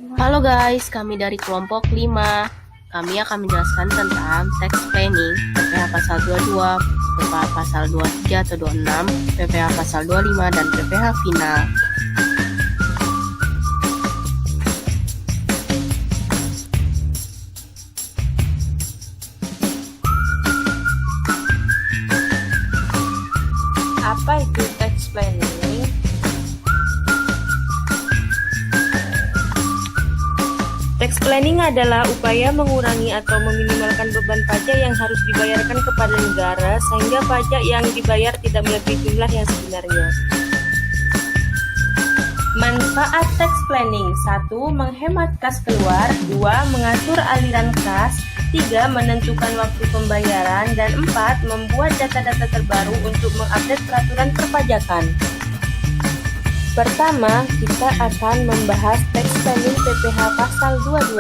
Halo guys, kami dari kelompok 5. Kami akan menjelaskan tentang tax planning, PPh pasal 22, PPh pasal 23 atau 26, PPh pasal 25, dan PPh final. Apa itu tax planning? Tax planning adalah upaya mengurangi atau meminimalkan beban pajak yang harus dibayarkan kepada negara sehingga pajak yang dibayar tidak melebihi jumlah yang sebenarnya. Manfaat tax planning: 1. Menghemat kas keluar. 2. Mengatur aliran kas. 3. Menentukan waktu pembayaran. Dan 4. Membuat data-data terbaru untuk mengupdate peraturan perpajakan. Pertama, kita akan membahas tax planning PPh pasal 22.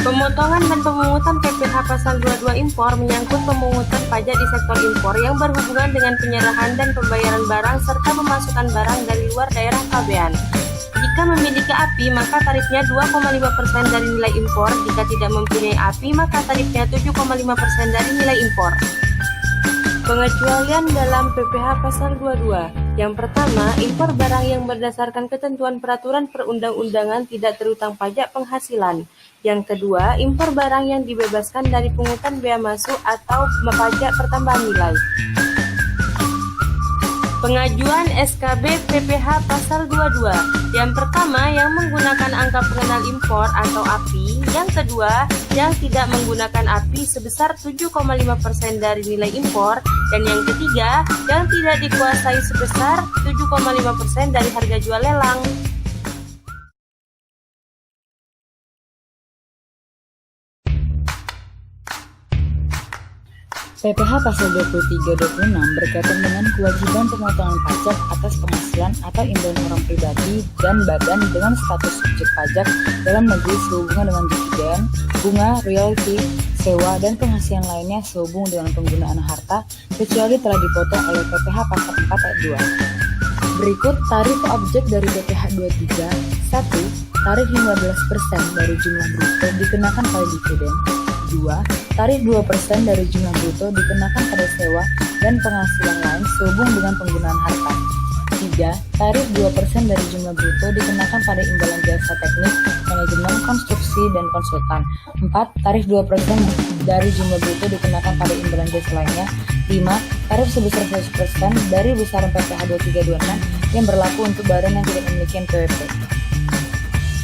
Pemotongan dan pemungutan PPh pasal 22 impor menyangkut pemungutan pajak di sektor impor yang berhubungan dengan penyerahan dan pembayaran barang serta pemasukan barang dari luar daerah pabean. Jika memiliki API, maka tarifnya 2,5% dari nilai impor. Jika tidak mempunyai API, maka tarifnya 7,5% dari nilai impor. Pengecualian dalam PPh pasal 22. Yang pertama, impor barang yang berdasarkan ketentuan peraturan perundang-undangan tidak terutang pajak penghasilan. Yang kedua, impor barang yang dibebaskan dari pungutan bea masuk atau pajak pertambahan nilai. Pengajuan SKB PPh pasal 22. Yang pertama, yang menggunakan angka pengenal impor atau API. Yang kedua, yang tidak menggunakan API sebesar 7,5% dari nilai impor. Dan yang ketiga, yang tidak dikuasai sebesar 7,5% dari harga jual lelang. PPh pasal 23-26 berkaitan dengan kewajiban pemotongan pajak atas penghasilan atau imbalan orang pribadi dan badan dengan status subjek pajak dalam negeri sehubungan dengan dividen, bunga, royalti, sewa, dan penghasilan lainnya sehubungan dengan penggunaan harta kecuali telah dipotong oleh PPh pasal 4 ayat 2. Berikut tarif objek dari PPh 23. 1. Tarif 15% dari jumlah bruto dikenakan pada dividen. 2. Tarif 2% dari jumlah bruto dikenakan pada sewa dan penghasilan lain sehubung dengan penggunaan harta. 3. Tarif 2% dari jumlah bruto dikenakan pada imbalan jasa teknik, manajemen, konstruksi, dan konsultan. 4. Tarif 2% dari jumlah bruto dikenakan pada imbalan jasa lainnya. 5. Tarif sebesar 100% dari besaran PPh 2326 yang berlaku untuk badan yang tidak memiliki NPWP.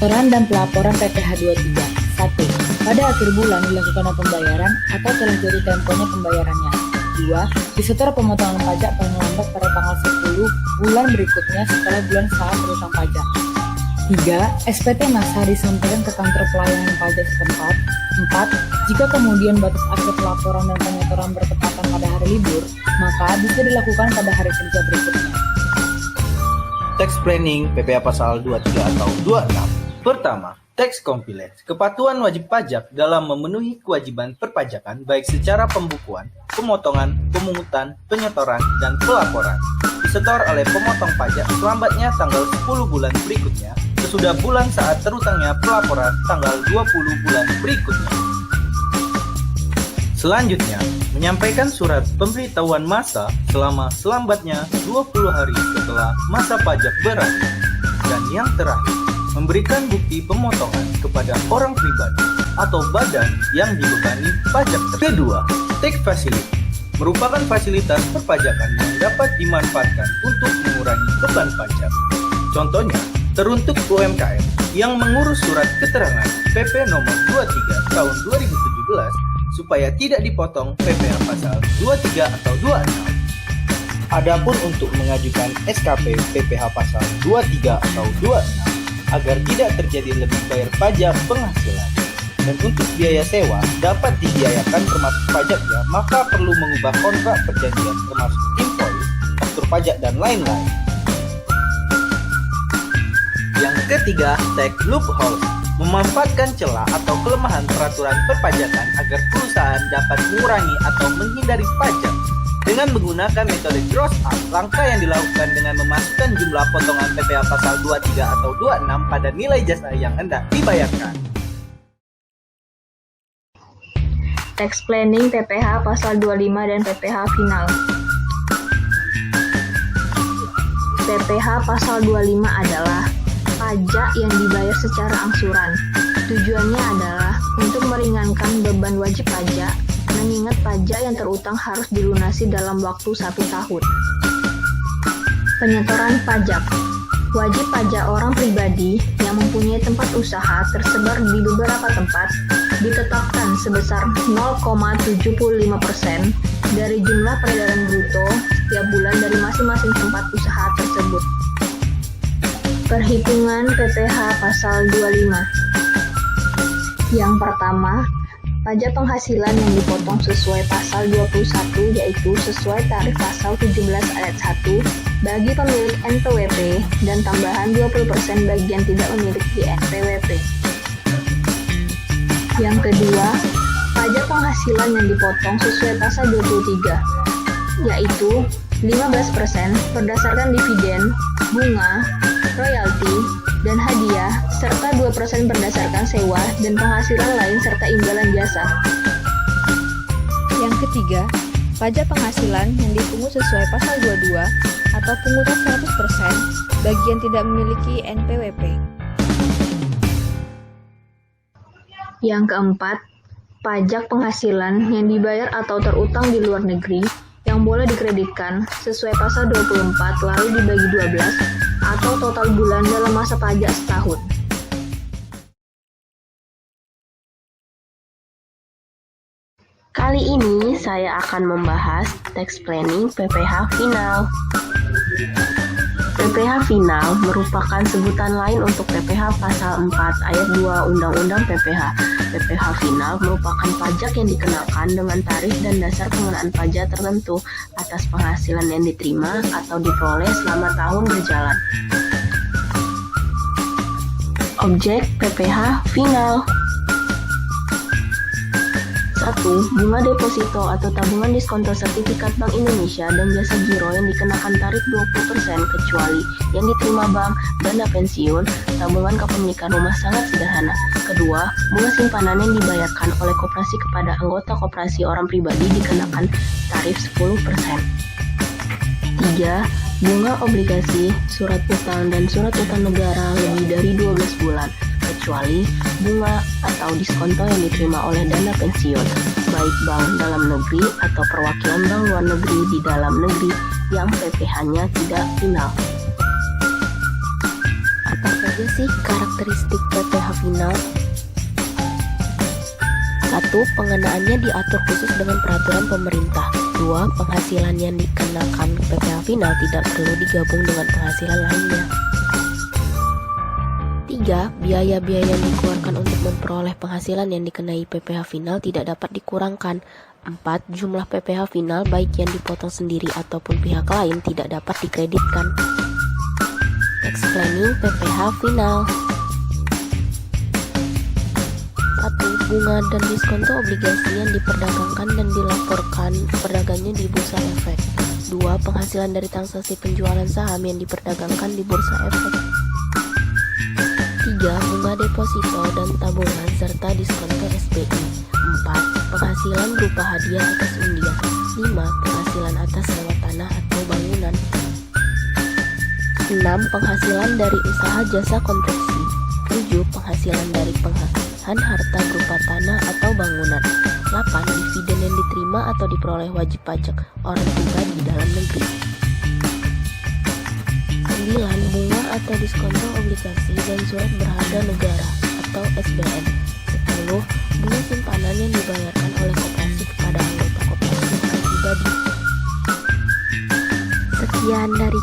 Peran dan pelaporan PPh 23. 1. Pada akhir bulan dilakukan pembayaran atau telah jadi temponya pembayarannya. 2. Disetor pemotongan pajak paling lambat pada tanggal 10 bulan berikutnya setelah bulan saat berutang pajak. 3. SPT masa disampaikan ke kantor pelayanan pajak setempat. 4. Jika kemudian batas akhir pelaporan dan penyetoran bertepatan pada hari libur, maka bisa dilakukan pada hari kerja berikutnya. Tax planning PPh pasal 23 atau 26. Pertama, tax compliance, kepatuhan wajib pajak dalam memenuhi kewajiban perpajakan baik secara pembukuan, pemotongan, pemungutan, penyetoran, dan pelaporan. Disetor oleh pemotong pajak selambatnya tanggal 10 bulan berikutnya, sesudah bulan saat terutangnya pelaporan tanggal 20 bulan berikutnya. Selanjutnya, menyampaikan surat pemberitahuan masa selama selambatnya 20 hari setelah masa pajak berakhir. Dan yang terakhir, memberikan bukti pemotongan kepada orang pribadi atau badan yang dibebani pajak. Kedua, tax facility merupakan fasilitas perpajakan yang dapat dimanfaatkan untuk mengurangi beban pajak. Contohnya, teruntuk UMKM yang mengurus surat keterangan PP nomor 23 tahun 2017 supaya tidak dipotong PPh pasal 23 atau 26. Adapun untuk mengajukan SKP PPh pasal 23 atau 26 agar tidak terjadi lebih bayar pajak penghasilan. Dan untuk biaya sewa dapat dibiayakan termasuk pajaknya, maka perlu mengubah kontrak perjanjian termasuk invoice, faktur pajak, dan lain-lain. Yang ketiga, tax loopholes, memanfaatkan celah atau kelemahan peraturan perpajakan agar perusahaan dapat mengurangi atau menghindari pajak. Dengan menggunakan metode gross up, langkah yang dilakukan dengan memasukkan jumlah potongan PPh pasal 23 atau 26 pada nilai jasa yang hendak dibayarkan. Tax planning PPh pasal 25 dan PPh final. PPh pasal 25 adalah pajak yang dibayar secara angsuran. Tujuannya adalah untuk meringankan beban wajib pajak, mengingat pajak yang terutang harus dilunasi dalam waktu 1 tahun. Penyetoran pajak. Wajib pajak orang pribadi yang mempunyai tempat usaha tersebar di beberapa tempat ditetapkan sebesar 0,75% dari jumlah peredaran bruto setiap bulan dari masing-masing tempat usaha tersebut. Perhitungan PPh pasal 25. Yang pertama, pajak penghasilan yang dipotong sesuai pasal 21 yaitu sesuai tarif pasal 17 ayat 1 bagi pemilik NPWP dan tambahan 20% bagi yang tidak memiliki NPWP. Yang kedua, pajak penghasilan yang dipotong sesuai pasal 23 yaitu 15% berdasarkan dividen, bunga, royalti, dan hadiah, serta 2% berdasarkan sewa dan penghasilan lain serta imbalan jasa. Yang ketiga, pajak penghasilan yang dipungut sesuai pasal 22 atau pungutan 100% bagi yang tidak memiliki NPWP. Yang keempat, pajak penghasilan yang dibayar atau terutang di luar negeri yang boleh dikreditkan sesuai pasal 24 lalu dibagi 12 atau total bulan dalam masa pajak setahun. Kali ini saya akan membahas tax planning PPh final. PPh final merupakan sebutan lain untuk PPh pasal 4 ayat 2 Undang-Undang PPh. PPh final merupakan pajak yang dikenakan dengan tarif dan dasar pengenaan pajak tertentu atas penghasilan yang diterima atau diperoleh selama tahun berjalan. Objek PPh final. 1. Bunga deposito atau tabungan diskonto sertifikat Bank Indonesia dan jasa giro yang dikenakan tarif 20% kecuali yang diterima bank, dana pensiun, tabungan kepemilikan rumah sangat sederhana. Kedua, bunga simpanan yang dibayarkan oleh koperasi kepada anggota koperasi orang pribadi dikenakan tarif 10%. 3. Bunga obligasi, surat utang dan surat utang negara lebih dari 12 bulan. Kecuali bunga atau diskonto yang diterima oleh dana pensiun, baik bank dalam negeri atau perwakilan bank luar negeri di dalam negeri yang PPh-nya tidak final. Apa saja sih karakteristik PPh final? 1. Pengenaannya diatur khusus dengan peraturan pemerintah. 2. Penghasilan yang dikenakan PPh final tidak perlu digabung dengan penghasilan lainnya. 3. Biaya-biaya yang dikeluarkan untuk memperoleh penghasilan yang dikenai PPh final tidak dapat dikurangkan. 4. Jumlah PPh final baik yang dipotong sendiri ataupun pihak lain tidak dapat dikreditkan. Tax planning PPh final. 1. Bunga dan diskonto obligasi yang diperdagangkan dan dilaporkan perdagangnya di Bursa Efek. 2. Penghasilan dari transaksi penjualan saham yang diperdagangkan di Bursa Efek. 3. Bunga deposito dan tabungan serta diskonto SBI. 4. Penghasilan berupa hadiah atas undian. 5. Penghasilan atas sewa tanah atau bangunan. 6. Penghasilan dari usaha jasa konstruksi. 7. Penghasilan dari pengalihan harta berupa tanah atau bangunan. 8. Dividen yang diterima atau diperoleh wajib pajak orang pribadi dalam negeri. 9. Bunga atau diskonto obligasi dan surat berharga negara atau SBN. 10. Bunga simpanan yang dibayarkan oleh koperasi kepada anggota koperasi orang pribadi. Sekian dari